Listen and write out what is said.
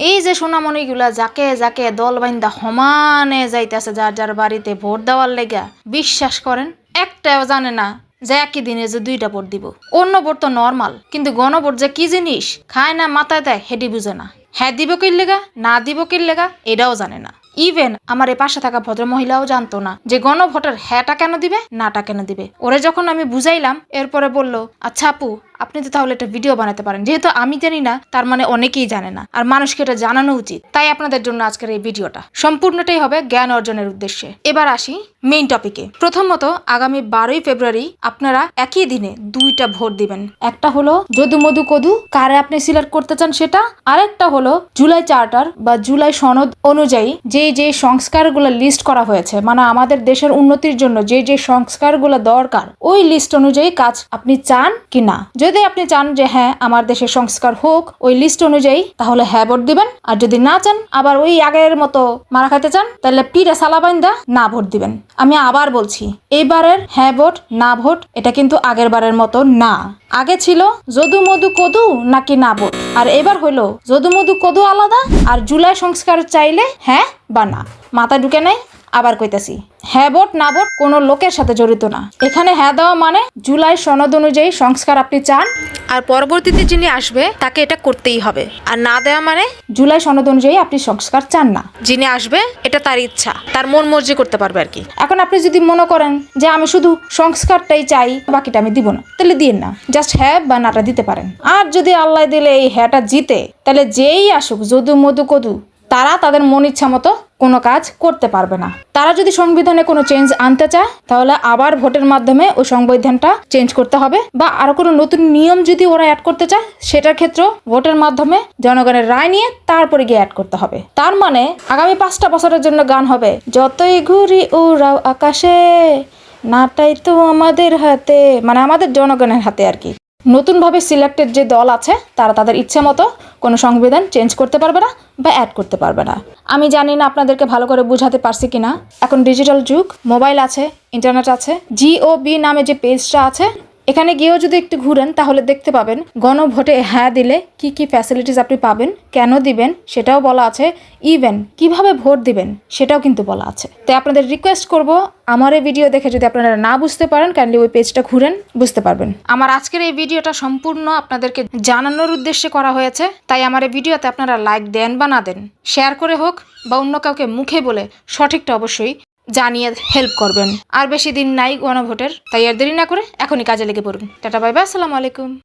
এই যে সোনামণিগুলা যাকে যাকে দল বাইন্দা সমানে যাইতেছে যার যার বাড়িতে ভোট দেওয়ার লেগা, বিশ্বাস করেন একটাও জানে না যে একই দিনে যে 2টা ভোট দিব। অন্য ভোট তো নর্মাল, কিন্তু গণভোট যে কি জিনিস খায় না মাথায় দেয় হেডি বুঝে না। হ্যাঁ দিব কির লেগা, না দিব কির লেগা এটাও জানে না। ইভেন আমার এই পাশে থাকা ভদ্র মহিলাও জানতো না যে গণভোটের হ্যাঁটা কেন দিবে নাটা কেন দিবে। ওরে যখন আমি বুঝাইলাম এরপরে বলল, আচ্ছা আপু আপনি তো তাহলে একটা ভিডিও বানাতে পারেন, যেহেতু আমি জানি না তার মানে অনেকেই জানে না, আর মানুষকে এটা জানানো উচিত। তাই আপনাদের জন্য আজকের এই ভিডিওটা সম্পূর্ণটাই হবে জ্ঞান অর্জনের উদ্দেশ্যে। এবার আসি মেইন টপিকে। প্রথমত আগামী 12ই ফেব্রুয়ারি আপনারা একই দিনে 2টা ভোট দিবেন। একটা হলো যদু মধু কদু কারে আপনি সিলেক্ট করতে চান সেটা, আরেকটা হলো জুলাই চার্টার বা জুলাই সনদ অনুযায়ী যে সংস্কারগুলো লিস্ট করা হয়েছে, মানে আমাদের দেশের উন্নতির জন্য যে সংস্কারগুলো দরকার ওই লিস্ট অনুযায়ী কাজ আপনি চান কি না। যদি আপনি চান যে হ্যাঁ আমার দেশে সংস্কার হোক ওই লিস্ট অনুযায়ী, তাহলে হ্যাঁ ভোট দিবেন। আর যদি না চান, আবার ওই আগের মতো মারা খাইতে চান, তাহলে পিঠে সালা বাইন্দা না ভোট দিবেন। আমি আবার বলছি, এইবারের হ্যাঁ ভোট না ভোট এটা কিন্তু আগের বারের মতো না। আগে ছিল যদু মধু কদু নাকি না ভোট, আর এবার হইলো যদু মধু কদু আলাদা আর জুলাই সংস্কার চাইলে হ্যাঁ বা না। মাথা ঢুকে নাই? আবার কইতাছি, হ্যাঁ ভোট না ভোট কোনো লোকের সাথে জড়িত না। এখানে হ্যাঁ দেওয়া মানে জুলাই সনদ অনুযায়ী সংস্কার আপনি চান, আর পরবর্তীতে যিনি আসবে তাকে এটা করতেই হবে। আর না দেওয়া মানে জুলাই সনদ অনুযায়ী আপনি সংস্কার চান না, যিনি আসবে এটা তার ইচ্ছা, তার মন মর্জি করতে পারবে আর কি। এখন আপনি যদি মনে করেন যে আমি শুধু সংস্কারটাই চাই বাকিটা আমি দিব না, তাহলে দিন না, জাস্ট হ্যাঁ বা নাটা দিতে পারেন। আর যদি আল্লাহ দিলে এই হ্যাঁটা জিতে, তাহলে যেই আসুক যদু মধু কদু তারা তাদের মন ইচ্ছা মতো কোনো কাজ করতে পারবে না। তারা যদি সংবিধানে কোনো চেঞ্জ আনতে চায় তাহলে আবার ভোটের মাধ্যমে ওই সংবিধানটা চেঞ্জ করতে হবে, বা আরো কোনো নতুন নিয়ম যদি ওরা অ্যাড করতে চায় সেটার ক্ষেত্রেও ভোটের মাধ্যমে জনগণের রায় নিয়ে তারপরে গিয়ে অ্যাড করতে হবে। তার মানে আগামী 5টা বছরের জন্য গান হবে, যতই ঘুরি উড়াও আকাশে নাটাই তো আমাদের হাতে, মানে আমাদের জনগণের হাতে আর কি। নতুনভাবে সিলেক্টেড যে দল আছে তারা তাদের ইচ্ছে মতো কোনো সংবিধান চেঞ্জ করতে পারবে না বা অ্যাড করতে পারবে না। আমি জানি না আপনাদেরকে ভালো করে বুঝাতে পারছি কিনা। এখন ডিজিটাল যুগ, মোবাইল আছে, ইন্টারনেট আছে, GOB নামে যে পেজটা আছে এখানে গিয়েও যদি একটু ঘুরেন তাহলে দেখতে পাবেন গণভোটে হ্যাঁ দিলে কি কি ফ্যাসিলিটিস আপনি পাবেন, কেন দিবেন সেটাও বলা আছে, ইভেন কিভাবে ভোট দিবেন সেটাও কিন্তু বলা আছে। তাই আপনাদের রিকোয়েস্ট করব, আমার এই ভিডিও দেখে যদি আপনারা না বুঝতে পারেন কাইন্ডলি ওই পেজটা ঘুরেন, বুঝতে পারবেন। আমার আজকের এই ভিডিওটা সম্পূর্ণ আপনাদেরকে জানানোর উদ্দেশ্যে করা হয়েছে, তাই আমার এই ভিডিওতে আপনারা লাইক দেন বা না দেন, শেয়ার করে হোক বা অন্য কাউকে মুখে বলে সঠিকটা অবশ্যই জানিয়ে হেল্প করবেন। আর বেশি দিন নাই গণভোটের, তাই আর দেরি না করে এখনই কাজে লেগে পড়ুন। টাটা বাই বাই, আসসালামু আলাইকুম।